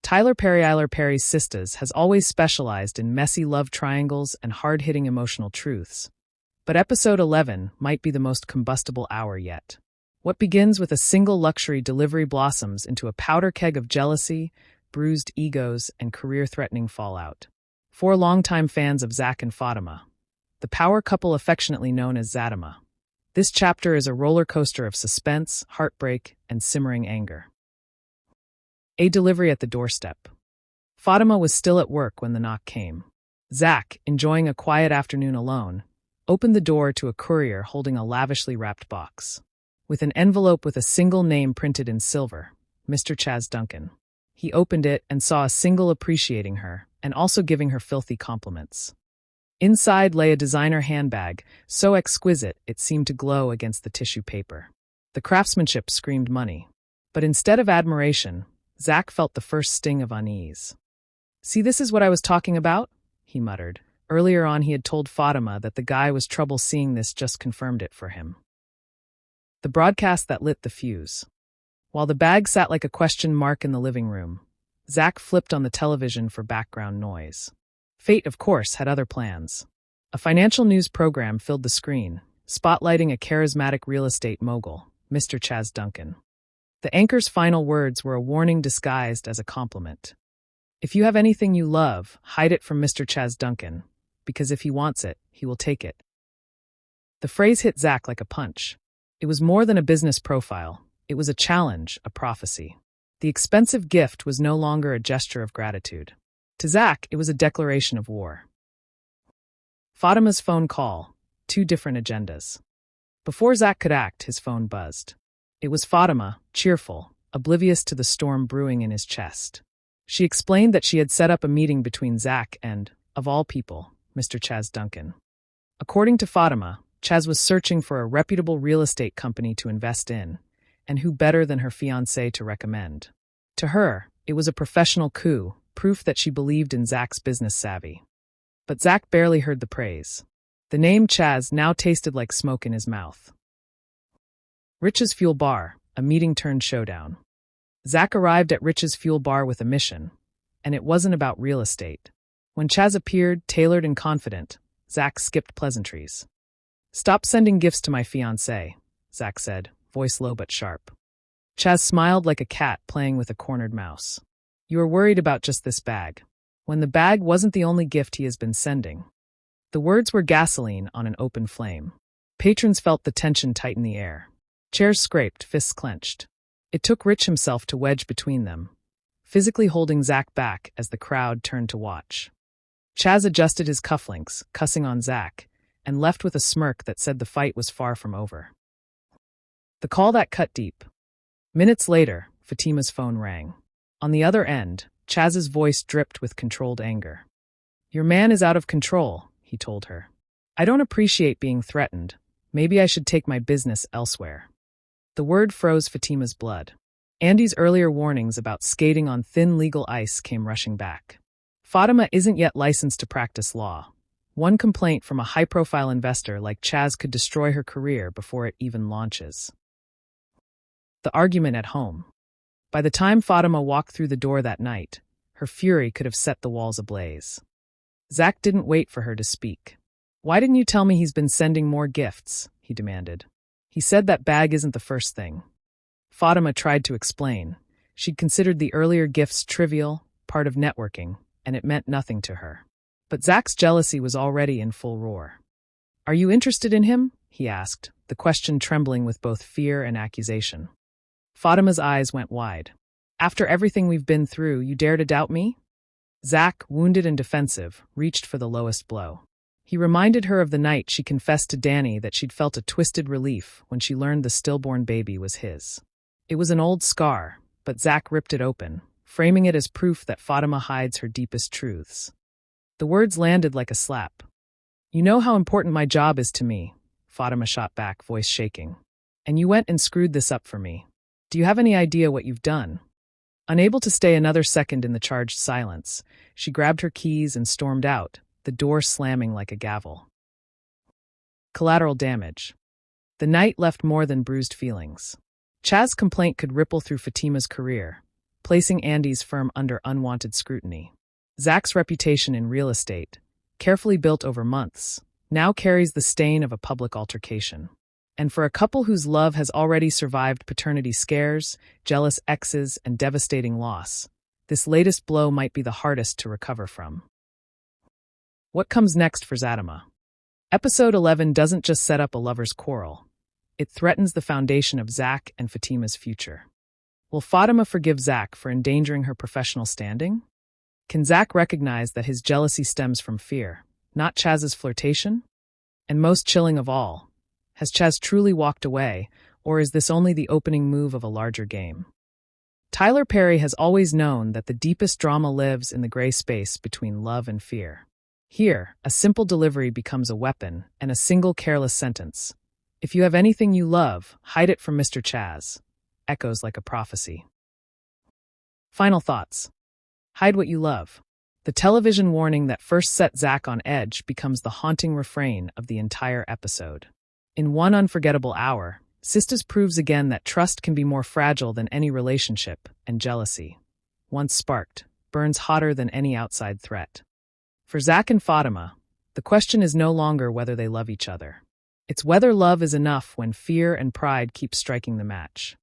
Tyler Perry's Sistas has always specialized in messy love triangles and hard-hitting emotional truths. But episode 11 might be the most combustible hour yet. What begins with a single luxury delivery blossoms into a powder keg of jealousy, bruised egos, and career-threatening fallout. 4 longtime fans of Zach and Fatima, the power couple affectionately known as Zatima. This chapter is a roller coaster of suspense, heartbreak, and simmering anger. A delivery at the doorstep. Fatima was still at work when the knock came. Zach, enjoying a quiet afternoon alone, opened the door to a courier holding a lavishly wrapped box. With an envelope with a single name printed in silver, Mr. Chaz Duncan. He opened it and saw a single appreciating her, and also giving her filthy compliments. Inside lay a designer handbag, so exquisite it seemed to glow against the tissue paper. The craftsmanship screamed money. But instead of admiration, Zach felt the first sting of unease. "See, this is what I was talking about?" he muttered. Earlier on he had told Fatima that the guy was trouble seeing this just confirmed it for him. The broadcast that lit the fuse. While the bag sat like a question mark in the living room, Zach flipped on the television for background noise. Fate, of course, had other plans. A financial news program filled the screen, spotlighting a charismatic real estate mogul, Mr. Chaz Duncan. The anchor's final words were a warning disguised as a compliment. "If you have anything you love, hide it from Mr. Chaz Duncan, because if he wants it, he will take it." The phrase hit Zach like a punch. It was more than a business profile. It was a challenge, a prophecy. The expensive gift was no longer a gesture of gratitude. To Zach, it was a declaration of war. Fatima's phone call. 2 different agendas. Before Zach could act, his phone buzzed. It was Fatima, cheerful, oblivious to the storm brewing in his chest. She explained that she had set up a meeting between Zach and, of all people, Mr. Chaz Duncan. According to Fatima, Chaz was searching for a reputable real estate company to invest in, and who better than her fiancé to recommend? To her, it was a professional coup, proof that she believed in Zach's business savvy. But Zach barely heard the praise. The name Chaz now tasted like smoke in his mouth. Rich's Fuel Bar, a meeting turned showdown. Zach arrived at Rich's Fuel Bar with a mission, and it wasn't about real estate. When Chaz appeared, tailored and confident, Zach skipped pleasantries. "Stop sending gifts to my fiancé," Zach said, voice low but sharp. Chaz smiled like a cat playing with a cornered mouse. "You are worried about just this bag, when the bag wasn't the only gift he has been sending." The words were gasoline on an open flame. Patrons felt the tension tighten the air. Chairs scraped, fists clenched. It took Rich himself to wedge between them, physically holding Zach back as the crowd turned to watch. Chaz adjusted his cufflinks, cussing on Zach, and left with a smirk that said the fight was far from over. The call that cut deep. Minutes later, Fatima's phone rang. On the other end, Chaz's voice dripped with controlled anger. "Your man is out of control," he told her. "I don't appreciate being threatened. Maybe I should take my business elsewhere." The word froze Fatima's blood. Andy's earlier warnings about skating on thin legal ice came rushing back. Fatima isn't yet licensed to practice law. One complaint from a high-profile investor like Chaz could destroy her career before it even launches. The argument at home. By the time Fatima walked through the door that night, her fury could have set the walls ablaze. Zach didn't wait for her to speak. "Why didn't you tell me he's been sending more gifts?" he demanded. "He said that bag isn't the first thing." Fatima tried to explain. She'd considered the earlier gifts trivial, part of networking, and it meant nothing to her. But Zach's jealousy was already in full roar. "Are you interested in him?" he asked, the question trembling with both fear and accusation. Fatima's eyes went wide. "After everything we've been through, you dare to doubt me?" Zach, wounded and defensive, reached for the lowest blow. He reminded her of the night she confessed to Danny that she'd felt a twisted relief when she learned the stillborn baby was his. It was an old scar, but Zach ripped it open, framing it as proof that Fatima hides her deepest truths. The words landed like a slap. "You know how important my job is to me," Fatima shot back, voice shaking. "And you went and screwed this up for me. Do you have any idea what you've done?" Unable to stay another second in the charged silence, she grabbed her keys and stormed out, the door slamming like a gavel. Collateral damage. The night left more than bruised feelings. Chaz's complaint could ripple through Fatima's career, placing Andy's firm under unwanted scrutiny. Zach's reputation in real estate, carefully built over months, now carries the stain of a public altercation. And for a couple whose love has already survived paternity scares, jealous exes, and devastating loss, this latest blow might be the hardest to recover from. What comes next for Fatima? Episode 11 doesn't just set up a lover's quarrel. It threatens the foundation of Zach and Fatima's future. Will Fatima forgive Zach for endangering her professional standing? Can Zach recognize that his jealousy stems from fear, not Chaz's flirtation? And most chilling of all, has Chaz truly walked away, or is this only the opening move of a larger game? Tyler Perry has always known that the deepest drama lives in the gray space between love and fear. Here, a simple delivery becomes a weapon, and a single careless sentence, "If you have anything you love, hide it from Mr. Chaz," echoes like a prophecy. Final thoughts. Hide what you love. The television warning that first set Zach on edge becomes the haunting refrain of the entire episode. In one unforgettable hour, Sistas proves again that trust can be more fragile than any relationship, and jealousy, once sparked, burns hotter than any outside threat. For Zach and Fatima, the question is no longer whether they love each other. It's whether love is enough when fear and pride keep striking the match.